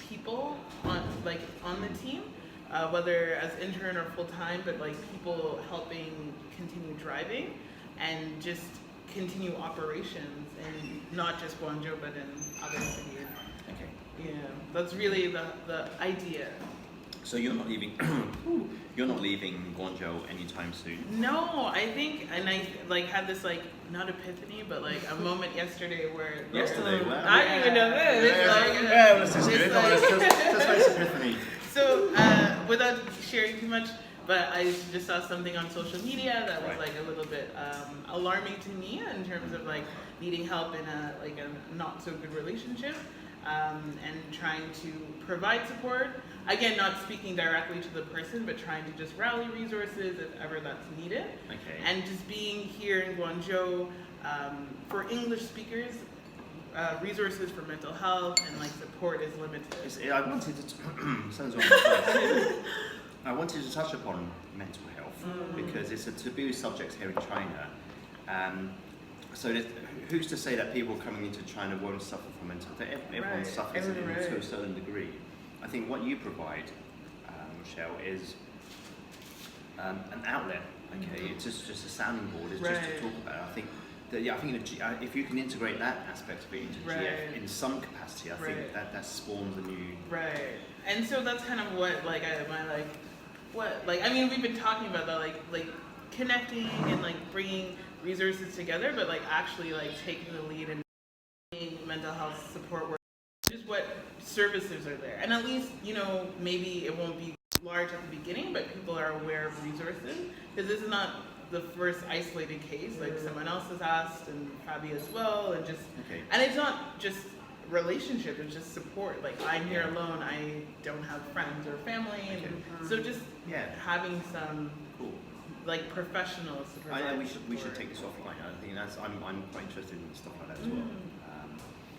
people on the team. Whether as intern or full time, but like people helping continue driving and just continue operations, and not just Guangzhou but in other cities. Okay. Yeah, that's really the idea. So you're not leaving. You're not leaving Guangzhou anytime soon. No, I think, and I had this not epiphany, but a moment yesterday where Wow. I didn't even know this. Let's just do it. Let's face epiphany. So, without sharing too much, but I just saw something on social media that was a little bit alarming to me in terms of needing help in a not so good relationship, and trying to provide support. Again, not speaking directly to the person, but trying to just rally resources if ever that's needed. Okay. And just being here in Guangzhou for English speakers. Resources for mental health and support is limited. I wanted to. I wanted to touch upon mental health because it's a taboo subject here in China. So who's to say that people coming into China won't suffer from mental health? Everyone suffers to a certain degree. I think what you provide Rochelle, is an outlet. Okay, it's just a sounding board. It's just to talk about it. I think that if you can integrate that aspect of it into GF in some capacity, I think that spawns a new. Right, and so that's kind of what I mean, we've been talking about that, like connecting and like bringing resources together, but like actually like taking the lead and mental health support work, just what services are there, and at least maybe it won't be large at the beginning, but people are aware of resources, because this is not the first isolated case. Like someone else has asked, and Fabi as well, and and it's not just relationship, it's just support. Like I'm here alone, I don't have friends or family, and so just having some like professionals to provide we should take this offline. I think I'm quite interested in stuff like that as well.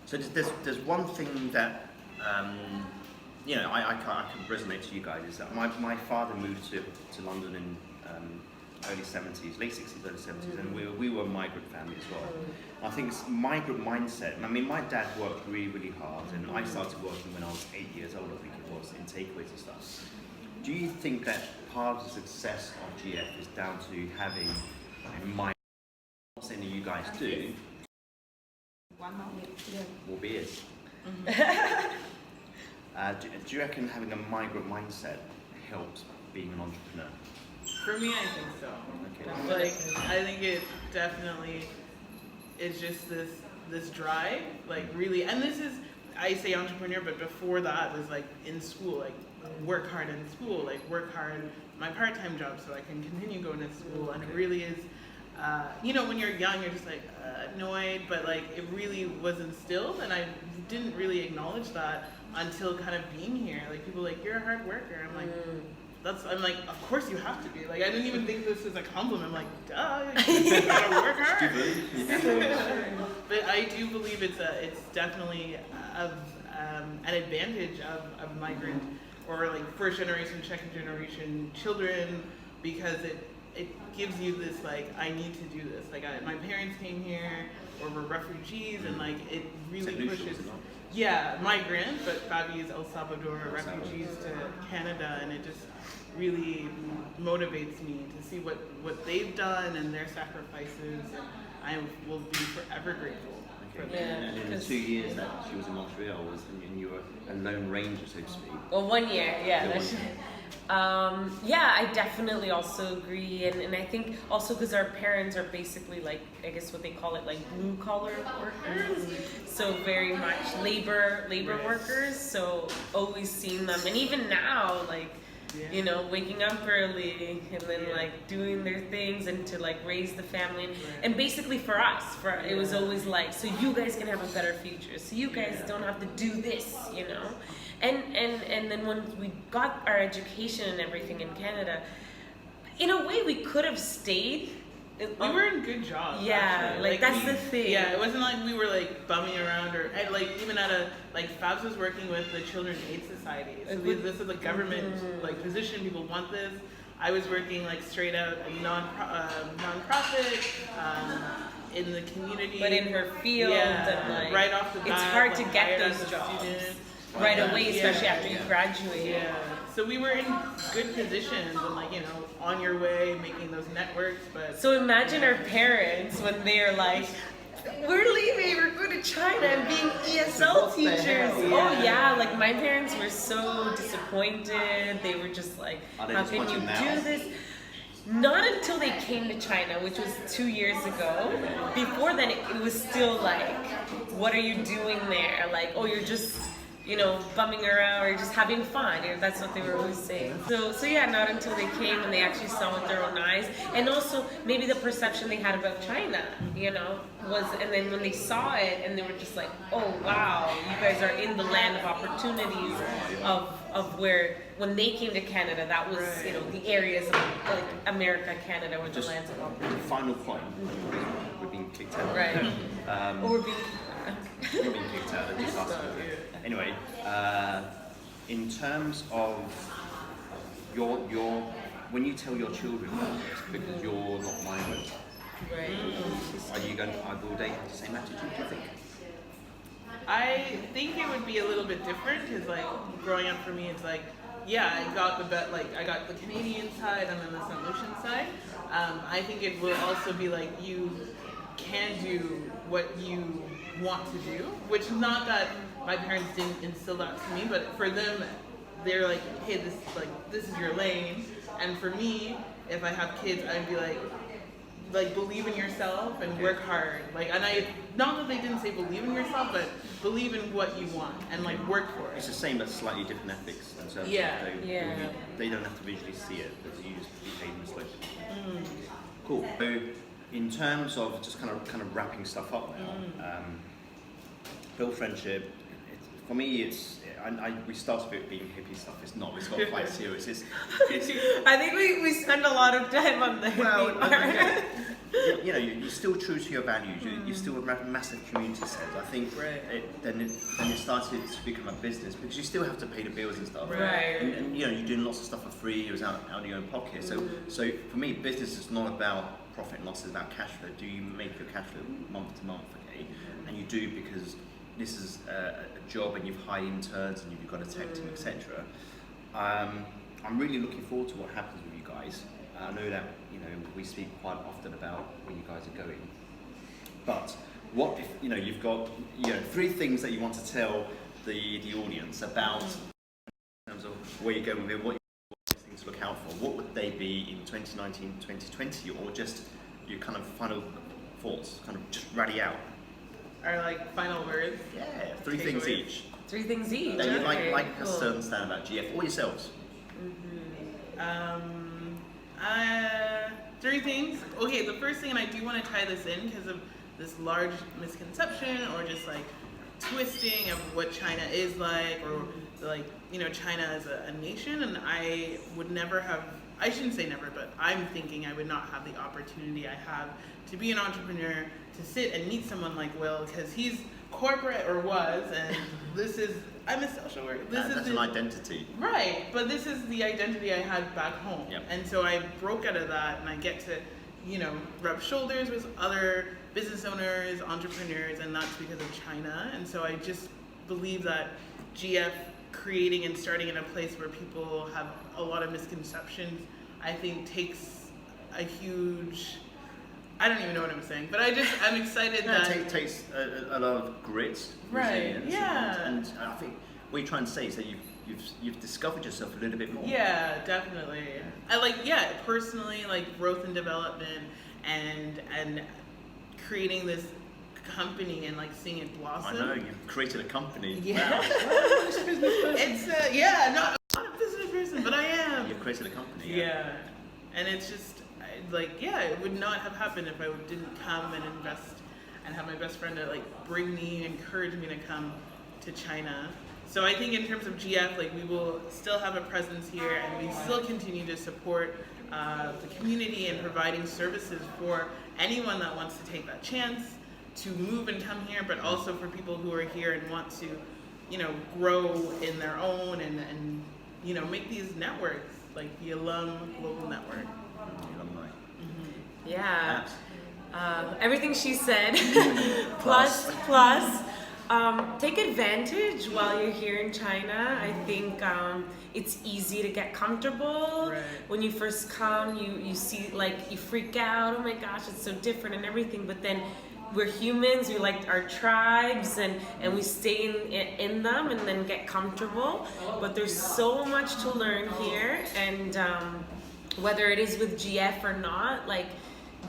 So there's one thing that I can resonate to you guys, is that my father moved to London in early 70s, late 60s, early 70s, and we were a migrant family as well. I think it's migrant mindset. I mean, my dad worked really, really hard, and I started working when I was 8 years old, I think it was, in takeaways and stuff. Do you think that part of the success of GF is down to having a migrant? I'm not saying that you guys do. More beers. Do you reckon having a migrant mindset helps being an entrepreneur? For me, I think so. Okay. Like, I think it definitely is just this drive, like really, and this is, I say entrepreneur, but before that was like in school, like work hard in school, like work hard my part-time job so I can continue going to school, and it really is, when you're young, you're just like annoyed, but like it really was instilled, and I didn't really acknowledge that until kind of being here. Like people are like, you're a hard worker. I'm like, I'm like, of course you have to be. Like I didn't even think this was a compliment. I'm like, duh, you gotta work hard. But I do believe it's definitely an advantage of migrant or like first generation, second generation children, because it gives you this like, I need to do this. Like my parents came here, or were refugees, and like it really pushes. Yeah, migrant, but Fabi is El Salvador, refugees to Canada, and it just really motivates me to see what they've done and their sacrifices. I will be forever grateful. Okay. And in the 2 years that she was in Montreal, and you were a lone ranger, so to speak. Well, 1 year, I definitely also agree, and I think also because our parents are basically like, I guess what they call it, like blue collar workers, so very much labor workers, so always seeing them, and even now, like, waking up early and then like doing their things and to like raise the family, and basically for us, it was always like, so you guys can have a better future, so you guys don't have to do this, and then when we got our education and everything in Canada, in a way we could have stayed. We were in good jobs. Yeah, actually. like that's the thing. Yeah, it wasn't like we were like bumming around, or like even at Fabs was working with the Children's Aid Society. So this is a government like position. People want this. I was working like straight out a non-profit in the community. But in her field, and like right off the bat, it's hard to like, get those jobs right away, especially after you graduate. Yeah. So we were in good positions, and like on your way, making those networks. But so imagine our parents when they're like, we're leaving, we're going to China and being ESL teachers. Oh yeah, like my parents were so disappointed. They were just like, how can you do this? Not until they came to China, which was 2 years ago. Before then, it was still like, what are you doing there? Like, oh, you're just bumming around or just having fun. That's what they were always saying. So yeah, not until they came and they actually saw with their own eyes. And also maybe the perception they had about China, was, and then when they saw it and they were just like, oh wow, you guys are in the land of opportunities of where, when they came to Canada, that was, the areas of like America, Canada were the lands of opportunity. Final point, we're being kicked out. Right. Or we're being kicked out. Just ask Anyway, in terms of your when you tell your children about this, because you're not migrant, right? Are you going to will they have the same attitude, do you think? I think it would be a little bit different, because like growing up for me, it's like yeah, I got I got the Canadian side and then the St. Lucian side. I think it will also be like you can do what you want to do, which is not that my parents didn't instill that to me, but for them, they're like, hey, this is your lane. And for me, if I have kids, I'd be like believe in yourself and work hard. Like, and not that they didn't say believe in yourself, but believe in what you want and like work for it. It's the same, but slightly different ethics. And so they don't have to visually see it, but you just behave in slow. Cool. So, in terms of just kind of wrapping stuff up now, build friendship. For me, we start with it being hippie stuff. It's not. It's got quite serious. It's I think we spend a lot of time on the hippie part. You know, you're still true to your values. You're still a massive community sense. I think then it started to become a business because you still have to pay the bills and stuff. Right. And you know, you're doing lots of stuff for free. It was out of your own pocket. So for me, business is not about profit and loss. It's about cash flow. Do you make your cash flow month to month? Okay, and you do because this is a job and you've hired interns and you've got a tech team, etc. I'm really looking forward to what happens with you guys. I know that we speak quite often about where you guys are going. But what if you've got 3 things that you want to tell the audience about in terms of where you're going with it, what things to look out for? What would they be in 2019, 2020, or just your kind of final thoughts, kind of just rally out? Our like final words. Yeah, 3 things each. 3 things each. That you'd Okay, like cool. us to understand about GF or yourselves. 3 things. Okay, the first thing, and I do want to tie this in because of this large misconception or just like twisting of what China is like, or like China as a nation, and I would never have. I shouldn't say never, but I'm thinking I would not have the opportunity I have to be an entrepreneur, to sit and meet someone like Will, because he's corporate or was, and I'm a social worker. That's an identity. Right, but this is the identity I had back home. Yep. And so I broke out of that and I get to, rub shoulders with other business owners, entrepreneurs, and that's because of China. And so I just believe that GF creating and starting in a place where people have a lot of misconceptions, I think takes a huge, I don't even know what I'm saying, but I'm excited that it takes a lot of grit, right, resilience, and I think what you're trying to say is that you've discovered yourself a little bit more. Yeah, definitely. Personally, like growth and development and creating this company and like seeing it blossom. I know you've created a company. Yeah. Wow. It's not a business person, but I am. You've created a company. Yeah. And it's just it would not have happened if I didn't come and invest and have my best friend to bring me, encourage me to come to China. So I think in terms of GF, we will still have a presence here, and we still continue to support the community and providing services for anyone that wants to take that chance to move and come here, but also for people who are here and want to, grow in their own and make these networks, like the Alum Global Network. Alumni. Yeah. Everything she said, plus. Take advantage while you're here in China. I think it's easy to get comfortable. Right. When you first come, you see, you freak out, oh my gosh, it's so different and everything, but then we're humans, we like our tribes, and we stay in them and then get comfortable. But there's so much to learn here, and whether it is with GF or not,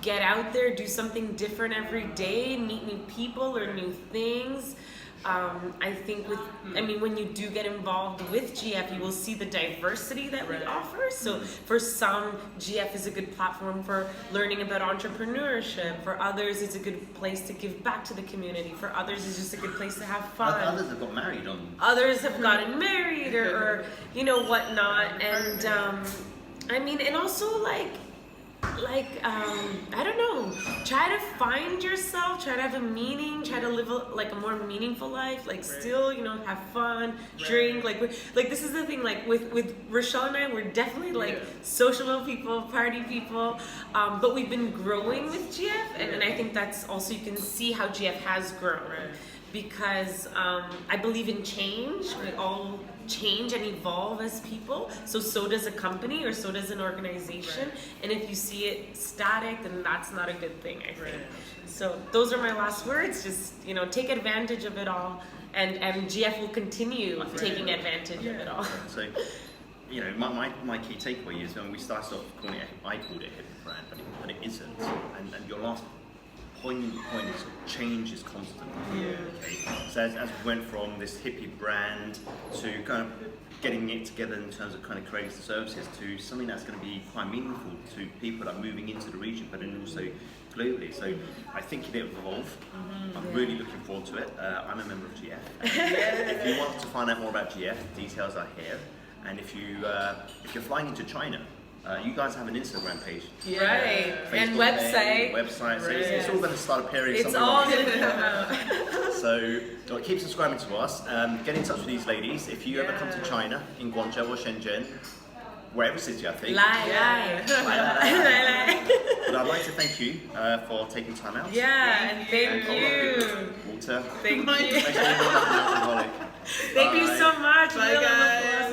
get out there, do something different every day, meet new people, learn new things. I think when you do get involved with GF, you will see the diversity that we offer. So for some, GF is a good platform for learning about entrepreneurship. For others, it's a good place to give back to the community. For others, it's just a good place to have fun. Others have got married on. Others have gotten married or whatnot. And and also I don't know, try to find yourself, try to have a meaning, try to live a more meaningful life, still, have fun, drink, this is the thing, with Rochelle and I, we're definitely social people, party people, but we've been growing with GF, and I think that's also, you can see how GF has grown. because I believe in change. We all change and evolve as people. So does a company, or so does an organization. Right. And if you see it static, then that's not a good thing, I think. Right. So those are my last words. Just, you know, take advantage of it all, and GF will continue taking advantage of it all. So, you know, my key takeaway is when we started off calling it, I called it a hippie brand, but it isn't. And your last point is change is constant. Yeah. Okay? So as we went from this hippie brand to kind of getting it together in terms of kind of creating services to something that's going to be quite meaningful to people that are moving into the region, but then also globally. So I think it will evolve. I'm really looking forward to it. I'm a member of GF. If you want to find out more about GF, details are here. And if you're flying into China, you guys have an Instagram page, Yeah. Right, and Facebook website. page, website. So Right. it's all going to start appearing. It's somewhere all along going the to way. come out. So keep subscribing to us. Get in touch with these ladies. If you ever come to Yeah. China, in Guangzhou or Shenzhen, wherever city I think. Lie. But I'd like to thank you for taking time out. Yeah, and And thank all of you. Walter. Thank Thank you. Thank you. Thank you so much. Bye, We'll guys.